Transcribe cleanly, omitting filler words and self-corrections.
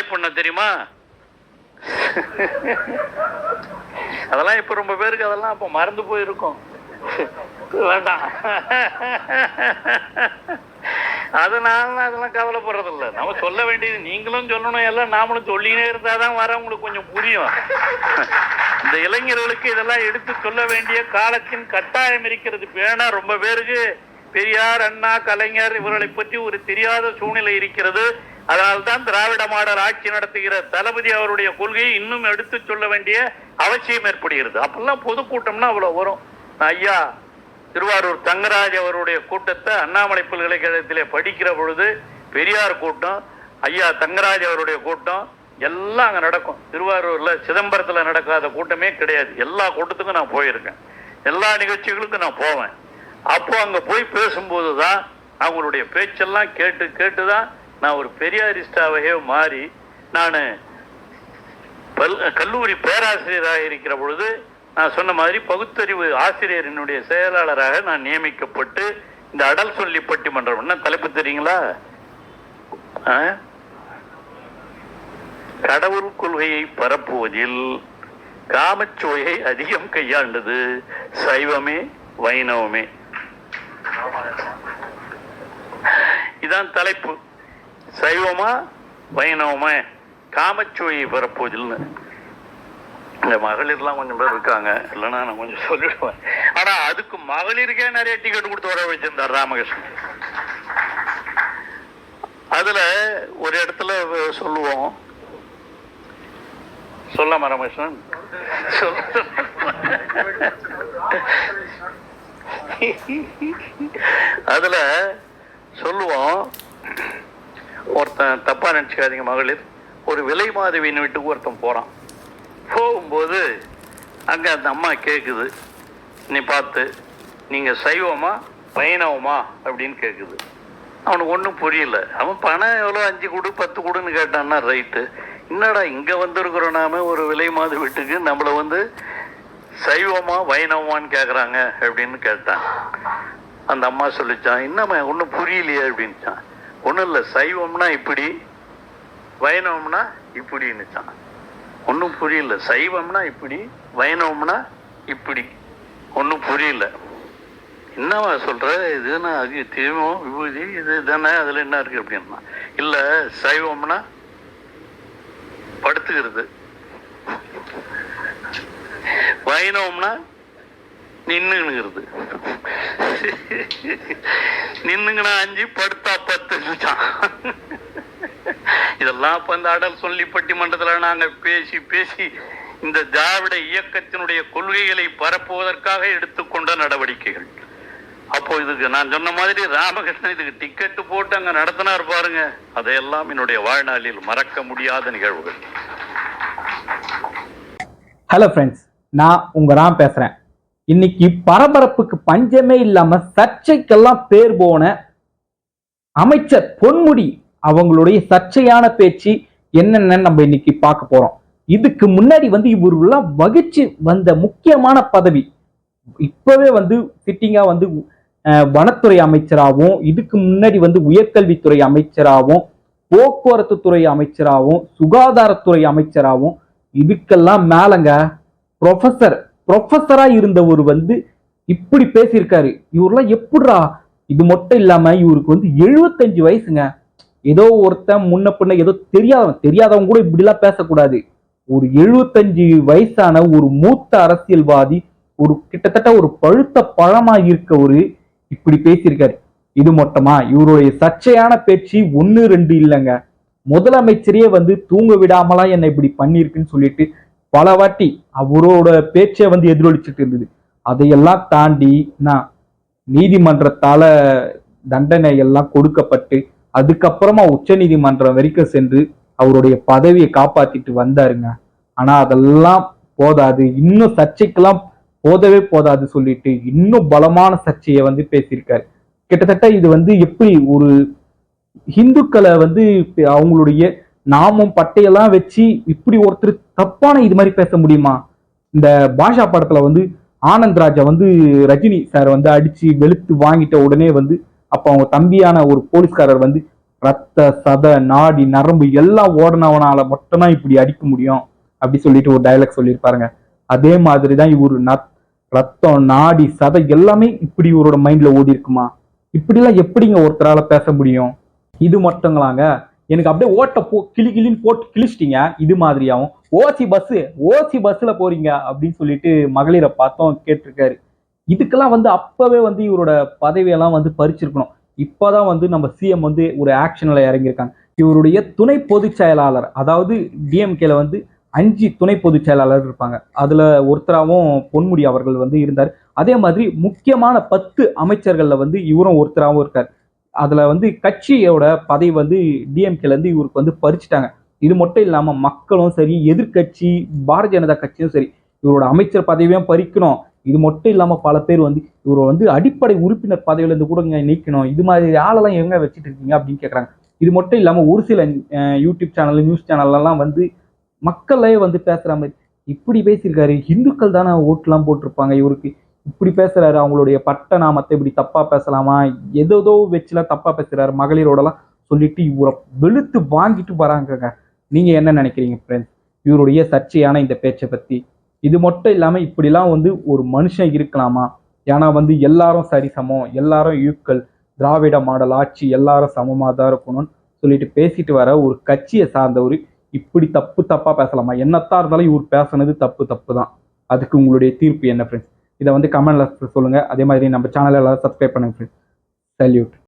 தலைப்பு என்ன தெரியுமா? அதெல்லாம் இப்ப ரொம்ப பேருக்கு அதெல்லாம் இப்ப மறந்து போயிருக்கும். வேண்டாம், அதனால அதெல்லாம் கவலைப்படுறதில்ல. நம்ம சொல்ல வேண்டியது நீங்களும் சொல்லணும், எல்லாம் நாமளும் சொல்லினே இருந்தாதான் வரவங்களுக்கு கொஞ்சம் புரியும். இந்த இளைஞர்களுக்கு இதெல்லாம் எடுத்து சொல்ல வேண்டிய காலத்தின் கட்டாயம் இருக்கிறது. ஏன்னா ரொம்ப பேருக்கு பெரியார், அண்ணா, கலைஞர் இவர்களை பற்றி ஒரு தெரியாத சூழ்நிலை இருக்கிறது. அதனால்தான் திராவிட மாடல் ஆட்சி நடத்துகிற தளபதி அவருடைய கொள்கையை இன்னும் எடுத்து சொல்ல வேண்டிய அவசியம் ஏற்படுகிறது. அப்பெல்லாம் பொதுக்கூட்டம்னா அவ்வளவு வரும். ஐயா திருவாரூர் தங்கராஜ் அவருடைய கூட்டத்தை அண்ணாமலை பல்கலைக்கழகத்திலே படிக்கிற பொழுது பெரியார் கூட்டம், ஐயா தங்கராஜ் அவருடைய கூட்டம் எல்லாம் அங்கே நடக்கும். திருவாரூர்ல சிதம்பரத்தில் நடக்காத கூட்டமே கிடையாது. எல்லா கூட்டத்துக்கும் நான் போயிருக்கேன், எல்லா நிகழ்ச்சிகளுக்கும் நான் போவேன். அப்போ அங்கே போய் பேசும்போது தான் அவங்களுடைய பேச்செல்லாம் கேட்டு கேட்டு தான் நான் ஒரு பெரியாரிஸ்டாவே மாறி நான் கல்லூரி பேராசிரியராக இருக்கிற பொழுது நான் சொன்ன மாதிரி பகுத்தறிவு ஆசிரியரினுடைய செயலாளராக நான் நியமிக்கப்பட்டு இந்த அடல் சொல்லி பட்டிமன்றம், என்ன தலைப்பு தெரியுங்களா? கடவுள் கொள்கையை பரப்புவதில் காமச்சுவையை அதிகம் கையாண்டது சைவமே வைணவமே. இதான் தலைப்பு. சைவமா வைணவமா காமச்சுவையை பரப்புவதில்னு. இந்த மகளிர்லாம் கொஞ்சம் பேர் இருக்காங்க, இல்லைன்னா நான் கொஞ்சம் சொல்லிடுவேன். ஆனா அதுக்கு மகளிருக்கே நிறைய டிக்கெட் கொடுத்து வர வச்சிருந்தார் ராமகிருஷ்ணன். அதுல ஒரு இடத்துல சொல்லுவோம், சொல்லாம ராமகிருஷ்ணன் அதுல சொல்லுவோம், ஒருத்தன் தப்பா நினைச்சுக்காதீங்க மகளிர், ஒரு விலை மாதவியின் வீட்டுக்கு ஒருத்தன் போறான். போகும்போது அங்க அந்த அம்மா கேக்குது, நீ பார்த்து நீங்க சைவமா வைணவமா அப்படின்னு கேக்குது. அவனுக்கு ஒன்றும் புரியல. அவன் பணம் எவ்வளோ 5 கொடு 10 கொடுன்னு கேட்டான்னா ரைட்டு. என்னடா இங்க வந்திருக்கிறோம் நாம ஒரு விலை மாத வீட்டுக்கு, நம்மளை சைவமா வைணவமான்னு கேட்குறாங்க அப்படின்னு கேட்டான். அந்த அம்மா சொல்லிச்சான், என்னம்மா ஒன்றும் புரியலையே அப்படின்ச்சான். ஒன்றும் இல்லை, சைவம்னா இப்படி வைணவம்னா இப்படின்னுச்சான். ஒன்றும் புரியல. சைவம்னா இப்படி, வைணவம்னா இப்படி. ஒன்றும் புரியல. என்னவா சொல்ற, இதுனா அது தீவம் விபூதி இது தானே, அதுல என்ன இருக்கு அப்படின்னா, இல்ல சைவம்னா படுத்துக்கிறது, வைணவம்னா நின்னுங்கிறது. நின்னுங்கன்னா 5 படுத்தா 10. இதெல்லாம் இப்ப இந்த அடல் சொல்லி பட்டிமன்றத்துல நாங்க பேசி பேசி இந்த திராவிட இயக்கத்தினுடைய கொள்கைகளை பரப்புவதற்காக எடுத்துக்கொண்ட நடவடிக்கைகள். அப்போ இதுக்கு நான் சொன்ன மாதிரி ராமகிருஷ்ணன் இதுக்கு டிக்கெட் போட்டு அங்க நடத்தினார் பாருங்க, அதையெல்லாம் என்னுடைய வாழ்நாளில் மறக்க முடியாத நிகழ்வுகள். ஹலோ ஃப்ரெண்ட்ஸ், நான் உங்க ராம் பேசுறேன். இன்னைக்கு பரபரப்புக்கு பஞ்சமே இல்லாம சர்ச்சைக்கெல்லாம் பேர் போன அமைச்சர் பொன்முடி அவங்களுடைய சர்ச்சையான பேச்சு என்னென்னு நம்ம இன்னைக்கு பார்க்க போறோம். இதுக்கு முன்னாடி இவரெல்லாம் வகிச்சு வந்த முக்கியமான பதவி, இப்பவே சிட்டிங்கா வனத்துறை அமைச்சராகவும், இதுக்கு முன்னாடி உயர்கல்வித்துறை அமைச்சராகவும், போக்குவரத்து துறை அமைச்சராகவும், சுகாதாரத்துறை அமைச்சராகவும், இதுக்கெல்லாம் மேலங்க ப்ரொஃபஸரா இருந்தவர் இப்படி பேசியிருக்காரு. இவரெல்லாம் எப்படிரா? இது மட்டும் இல்லாம இவருக்கு 75 வயசுங்க. ஏதோ ஒருத்தன் முன்ன பின்ன ஏதோ தெரியாதவங்க கூட இப்படி எல்லாம் பேசக்கூடாது. ஒரு 75 வயசான ஒரு மூத்த அரசியல்வாதி, ஒரு கிட்டத்தட்ட ஒரு பழுத்த பழமா இருக்கவரு இப்படி பேசியிருக்காரு. இது மொத்தமா இவருடைய சர்ச்சையான பேச்சு 1 2 இல்லைங்க. முதலமைச்சரே தூங்க விடாமலா என்ன இப்படி பண்ணிருக்குன்னு சொல்லிட்டு பல வாட்டி அவரோட பேச்சை எதிரொலிச்சுட்டு இருந்தது. அதையெல்லாம் தாண்டி நீதிமன்றத்தால தண்டனை எல்லாம் கொடுக்கப்பட்டு அதுக்கப்புறமா உச்ச நீதிமன்றம் வரைக்கும் சென்று அவருடைய பதவியை காப்பாத்திட்டு வந்தாருங்க. ஆனா அதெல்லாம் போதாது, இன்னும் சர்ச்சைக்கெல்லாம் போதவே போதாது சொல்லிட்டு இன்னும் பலமான சர்ச்சையை பேசியிருக்காரு. கிட்டத்தட்ட இது எப்படி ஒரு ஹிந்துக்களை அவங்களுடைய நாமம் பட்டையெல்லாம் வச்சு இப்படி ஒருத்தர் தப்பான இது மாதிரி பேச முடியுமா? இந்த பாஷா படத்துல ஆனந்த் ராஜா ரஜினி சார் அடிச்சு வெளுத்து வாங்கிட்ட உடனே அப்ப அவங்க தம்பியான ஒரு போலீஸ்காரர் ரத்த சத நாடி நரம்பு எல்லாம் ஓடனவனால மட்டும்தான் இப்படி அடிக்க முடியும் அப்படி சொல்லிட்டு ஒரு டைலாக் சொல்லியிருப்பாருங்க. அதே மாதிரிதான் இவரு ரத்தம் நாடி சதை எல்லாமே இப்படி இவரோட மைண்ட்ல ஓடி இருக்குமா? இப்படிலாம் எப்படிங்க ஒருத்தரால பேச முடியும்? இது மட்டுங்களாங்க, எனக்கு அப்படியே ஓட்ட கிளின்னு போட்டு கிழிச்சிட்டீங்க. இது மாதிரியாவும் ஓசி பஸ்ல போறீங்க அப்படின்னு சொல்லிட்டு மகளிரை பார்த்தோம் கேட்டிருக்காரு. இதுக்கெல்லாம் அப்பவே இவரோட பதவியெல்லாம் பறிச்சிருக்கணும். இப்பதான் நம்ம சிஎம் ஒரு ஆக்ஷன்ல இறங்கியிருக்காங்க. இவருடைய துணை பொதுச் செயலாளர், அதாவது டிஎம்கேல 5 துணை பொதுச் செயலாளர் இருப்பாங்க. அதுல ஒருத்தராகவும் பொன்முடி அவர்கள் இருந்தார். அதே மாதிரி முக்கியமான 10 அமைச்சர்கள்ல இவரும் ஒருத்தராகவும் இருக்கார். அதுல கட்சியோட பதவி டிஎம்கேல இருந்து இவருக்கு பறிச்சுட்டாங்க. இது மட்டும் இல்லாம மக்களும் சரி, எதிர்கட்சி பாரதிய ஜனதா கட்சியும் சரி, இவரோட அமைச்சர் பதவியும் பறிக்கணும். இது மட்டும் இல்லாம பல பேர் இவரை அடிப்படை உறுப்பினர் பதவியில இருந்து கூட நீக்கணும். இது மாதிரி ஆளெல்லாம் எங்க வச்சுட்டு இருக்கீங்க அப்படின்னு கேட்கறாங்க. இது மட்டும் இல்லாம ஒரு சில யூடியூப் சேனல், நியூஸ் சேனல் எல்லாம் மக்களே பேசுற மாதிரி இப்படி பேசியிருக்காரு. இந்துக்கள் தானே ஓட்டுலாம் போட்டிருப்பாங்க இவருக்கு, இப்படி பேசுறாரு. அவங்களுடைய பட்ட நாமத்தை இப்படி தப்பா பேசலாமா, ஏதோ வச்சுலாம் தப்பா பேசுறாரு, மகளிரோடலாம் சொல்லிட்டு இவரை வெளுத்து வாங்கிட்டு வராங்க. நீங்க என்ன நினைக்கிறீங்க ஃப்ரெண்ட்ஸ் இவருடைய சர்ச்சையான இந்த பேச்சை பத்தி? இது மட்டும் இல்லாம இப்படிலாம் ஒரு மனுஷன் இருக்கலாமா? ஏன்னா எல்லாரும் சரிசமம், எல்லாரும் ஈக்குவல், திராவிட மாடல் ஆட்சி, எல்லாரும் சமமா தான் இருக்கணும்னு சொல்லிட்டு பேசிட்டு வர ஒரு கட்சியை சார்ந்தவர் இப்படி தப்பா பேசலாமா? என்னத்தான் இருந்தாலும் இவர் பேசுனது தப்பு தான். அதுக்கு உங்களுடைய தீர்ப்பு என்ன ஃப்ரெண்ட்ஸ்? இதை கமெண்ட்ல சொல்லுங்க. அதே மாதிரி நம்ம சேனலை எல்லாரும் சப்ஸ்கிரைப் பண்ணுங்க ஃப்ரெண்ட்ஸ். சல்யூட்.